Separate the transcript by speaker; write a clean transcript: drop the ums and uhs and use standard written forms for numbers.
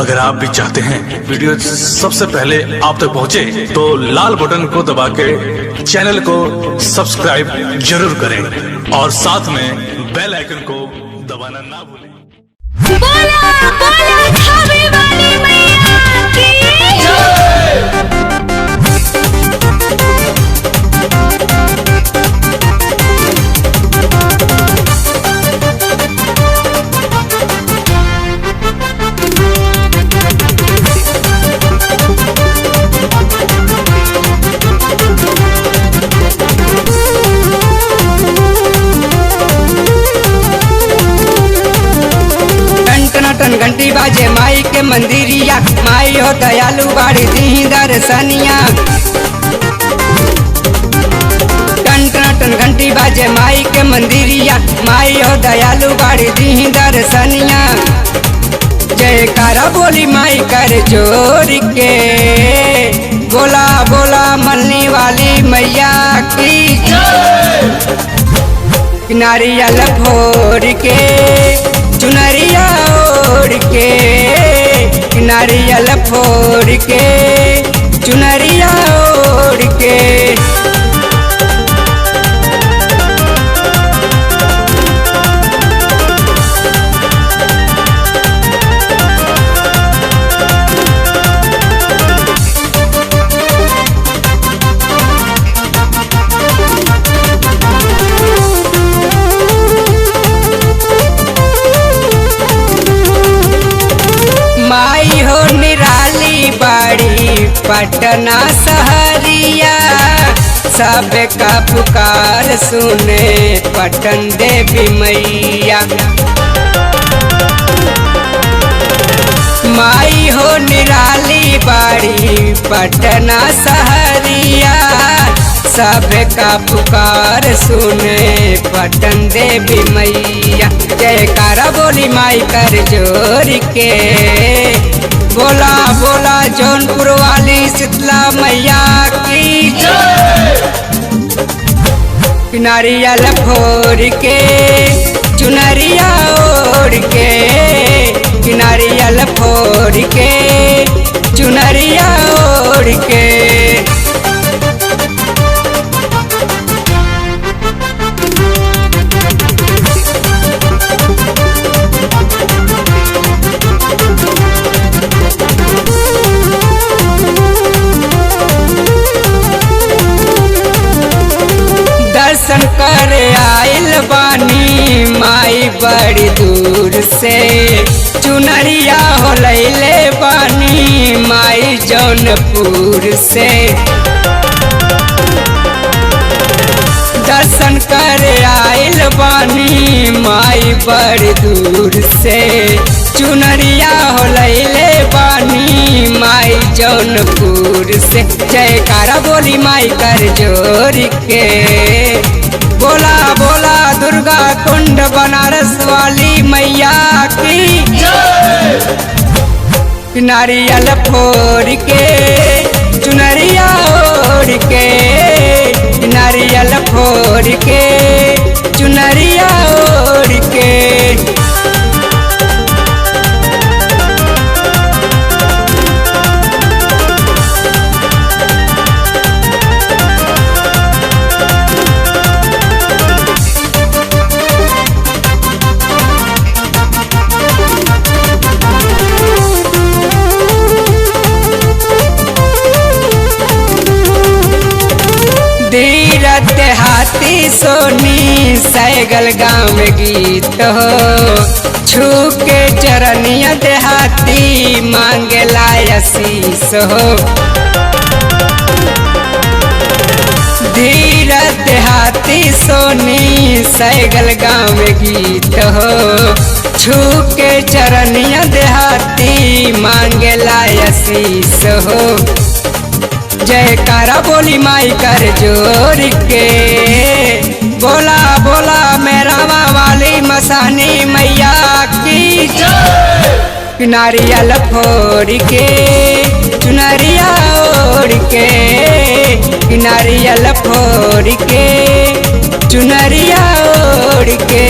Speaker 1: अगर आप भी चाहते हैं वीडियो सबसे पहले आप तक पहुंचे, तो लाल बटन को दबा के चैनल को सब्सक्राइब जरूर करें और साथ में बेल आइकन को दबाना ना भूलें।
Speaker 2: बोला बोला खावे वाली मैया की
Speaker 3: टन घंटी बाजे माई के मंदिरिया, माई हो दयालु बाड़ी दी दर्शनिया। टन घंटी बाजे माई के मंदिरिया, माई हो दयालु बाड़ी दी दर्शनिया। जयकारा बोली माई कर जोर के, बोला बोला मलनी वाली मैया की नारियल फोड़ के चुनरिया ओढ़ के, नारियल फोड़ के चुनरिया ओढ़ के। माई हो निराली बाड़ी पटना सहरिया, सबका पुकार सुने पटन देवी मैया। माई हो निराली बाड़ी पटना सहरिया, सबका पुकार सुने पटन देवी मैया। जयकारा बोली माई कर जोर के, बोला बोला जौनपुर वाली शीतला मैया की नारियल फोड़ के चुनरिया ओढ़ के, नारियल फोड़ के चुनरिया ओढ़ के। दर्शन कर आइल बानी माई बड़ी दूर से, चुनरिया हो लैले बानी माई जौनपुर से। दर्शन कर आइल बानी माई बड़ी दूर से, चुनरिया हो लैले बानी माई जौनपुर से। जयकारा बोली माई कर जोर के, बोला बोला दुर्गा कुंड बनारस वाली मैया की नारियल फोड़ के चुनरिया ओढ़ के, नारियल फोड़ के चुनरिया ओढ़ के। धीरत हाथी सोनी सैगल गाँव गीत हो, छू के चरनिया देहाती मांगेला आशीष हो। धीरत हाथी सोनी सैगल गाँव गीत हो, छू के चरनिया देहाती मांगेला आशीष हो। जयकारा बोली माई कर जोर के, बोला बोला मेरा वाली मसानी मैया की नारियल फोड़ के चुनरिया ओढ़ के, नारियल फोड़ के चुनरिया ओढ़ के।